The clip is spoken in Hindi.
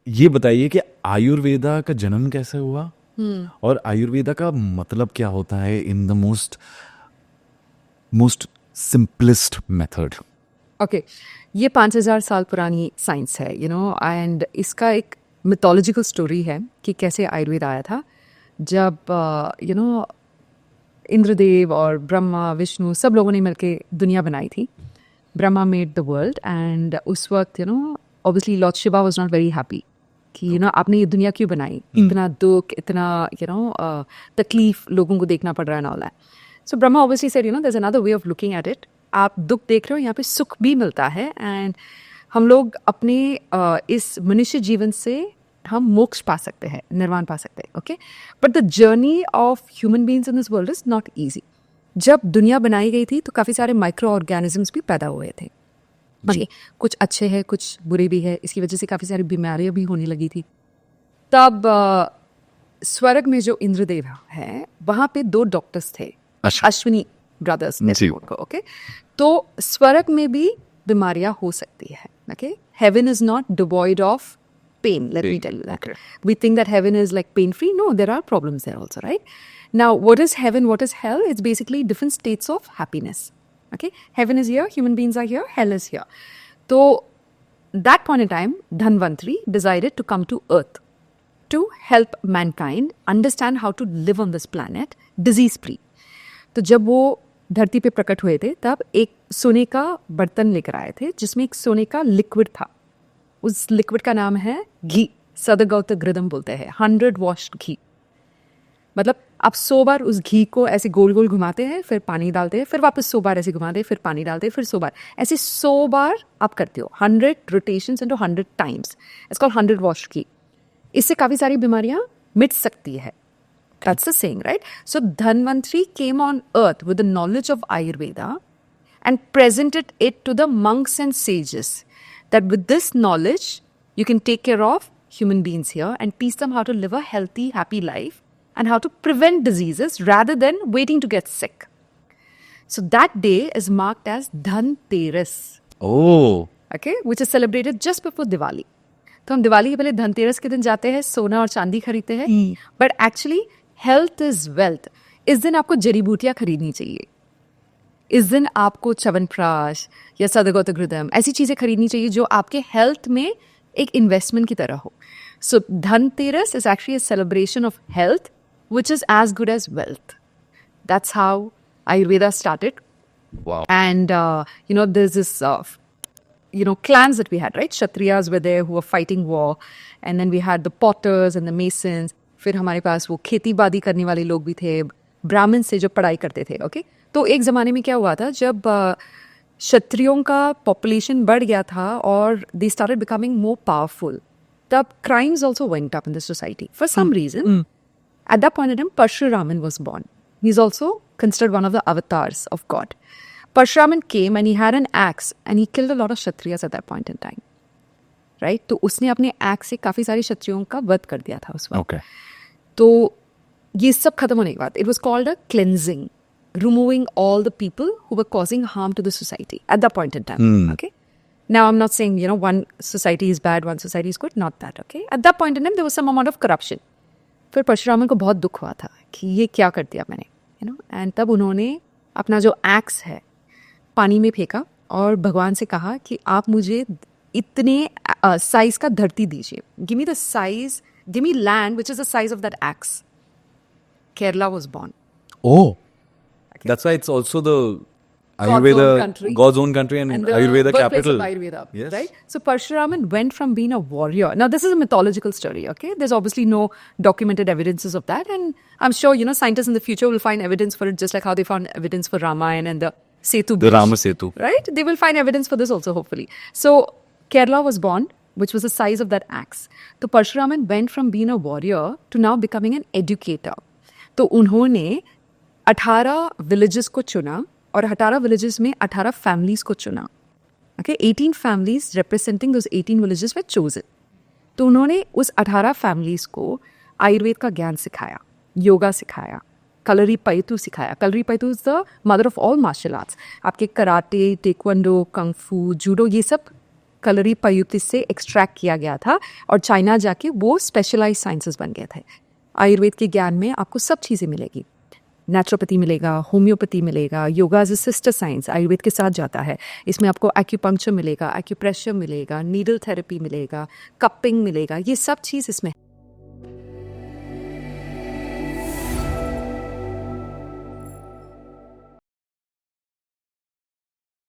ये बताइए कि आयुर्वेदा का जन्म कैसे हुआ और आयुर्वेदा का मतलब क्या होता है in the most simplest method. Okay, ये 5,000 साल पुरानी साइंस है, एंड इसका एक मिथोलॉजिकल स्टोरी है कि कैसे आयुर्वेद आया था। जब इंद्रदेव और ब्रह्मा विष्णु सब लोगों ने मिलके दुनिया बनाई थी। Brahma made the world and उस वक्त obviously Lord Shiva was not very happy कि आपने ये दुनिया क्यों बनाई, इतना दुख, इतना तकलीफ लोगों को देखना पड़ रहा है, all that. So Brahma obviously said there is another way of looking at it. आप दुख देख रहे हो, यहाँ पे सुख भी मिलता है एंड हम लोग अपने इस मनुष्य जीवन से हम मोक्ष पा सकते हैं, निर्वाण पा सकते हैं। Okay, but the journey of human beings in this world is not easy. जब दुनिया बनाई गई थी तो काफ़ी सारे माइक्रो ऑर्गेनिजम्स भी पैदा हुए थे। कुछ अच्छे हैं, कुछ बुरे भी है। इसकी वजह से काफ़ी सारी बीमारियां भी होने लगी थी। तब स्वर्ग में जो इंद्रदेव है वहाँ पे 2 डॉक्टर्स थे, अश्विनी ब्रदर्स। ओके, तो स्वर्ग में भी बीमारियां हो सकती है। Okay, heaven is not devoid of pain, let me tell you that. We think that heaven is like pain free. No, there are problems there also, right? Now, what is heaven, what is hell? It's basically different states of happiness. Okay, heaven is here, human beings are here, hell is here. So that point in time, Dhanvantri decided to come to earth to help mankind understand how to live on this planet disease free. तो जब वो धरती पे प्रकट हुए थे तब एक सोने का बर्तन लेकर आए थे जिसमें एक सोने का लिक्विड था। उस लिक्विड का नाम है घी, सदगौत घृतम बोलते हैं, 100 वॉश्ड घी। मतलब आप 100 बार उस घी को ऐसे गोल गोल घुमाते हैं, फिर पानी डालते हैं, फिर वापस 100 बार ऐसे घुमाते हैं, फिर पानी डालते हैं, फिर 100 बार, ऐसे 100 बार आप करते हो। 100 rotations into 100 times, it's called 100 washed ghee. इससे काफ़ी सारी बीमारियां मिट सकती है। That's the saying, right? So Dhanvantri came on earth with the knowledge of Ayurveda and presented it to the monks and sages. That with this knowledge, you can take care of human beings here and teach them how to live a healthy, happy life and how to prevent diseases rather than waiting to get sick. So that day is marked as Dhanteras. Oh. Okay, which is celebrated just before Diwali. तो हम दिवाली के पहले धनतेरस के दिन जाते हैं, सोना और चांदी खरीदते हैं। But actually health is wealth. इस दिन आपको जड़ी बूटियां खरीदनी चाहिए। इस दिन आपको च्यवनप्राश या सदगौत घृतम ऐसी चीज़ें खरीदनी चाहिए जो आपके हेल्थ में एक इन्वेस्टमेंट की तरह हो। So Dhanteras is actually a celebration of health which is as good as wealth. That's how Ayurveda started. Wow. And there's this clans that we had, right? Kshatriyas were there who were fighting war, and then we had the potters and the masons. फिर हमारे पास वो खेती बाड़ी करने वाले लोग भी थे, ब्राह्मण से जो पढ़ाई करते थे। ओके, तो एक ज़माने में क्या हुआ था, जब क्षत्रियों का पॉपुलेशन बढ़ गया था और they started becoming more powerful, तब crimes also went up in the society for some reason. At that point in time, Parshuraman was born. He's also considered one of the avatars of God. Parshuraman came and he had an axe and he killed a lot of Kshatriyas at that point in time. Right? तो उसने अपने axe से काफ़ी सारे क्षत्रियों का वध कर दिया था उस वक्त। Okay. तो ये सब खत्म होने के बाद it was called a cleansing, removing all the people who were causing harm to the society at that point in time. Okay? Now I'm not saying, one society is bad, one society is good, not that. Okay? At that point in time, there was some amount of corruption. फिर परशुरामन को बहुत दुख हुआ था कि ये क्या कर दिया मैंने, एंड तब उन्होंने अपना जो एक्स है पानी में फेंका और भगवान से कहा कि आप मुझे इतने साइज का धरती दीजिए, give me the size, give me land which is the size of that axe. Kerala was born. Oh. That's why it's also the Ayurveda, God's own country and the Ayurveda birthplace capital. of Ayurveda, Yes. right? So Parshuraman went from being a warrior. Now this is a mythological story, okay? There's obviously no documented evidences of that, and I'm sure scientists in the future will find evidence for it, just like how they found evidence for Ramayana and the Setu The Bridge. Rama Setu. Right? They will find evidence for this also, hopefully. So Kerala was born, which was the size of that axe. So Parshuraman went from being a warrior to now becoming an educator. तो उन्होंने 18 villages को चुना और 18 villages में 18 families को चुना। Okay? 18 families representing those 18 villages were chosen. तो उन्होंने उस 18 families को आयुर्वेद का ज्ञान सिखाया, योगा सिखाया, कलरी पैतु सिखाया। Kalaripayattu is the mother of all martial arts. आपके karate, taekwondo, kung fu, judo, ये सब कलरी पयुतिस से एक्सट्रैक्ट किया गया था और चाइना जाके वो स्पेशलाइज साइंसेस बन गए थे। आयुर्वेद के ज्ञान में आपको सब चीज़ें मिलेगी, नेचुरोपैथी मिलेगा, होम्योपैथी मिलेगा, yoga as a sister science Ayurveda के साथ जाता है। इसमें आपको एक्यूपंक्चर मिलेगा, एक्यूप्रेशर मिलेगा, नीडल थेरेपी मिलेगा, कपिंग मिलेगा, ये सब चीज़ इसमें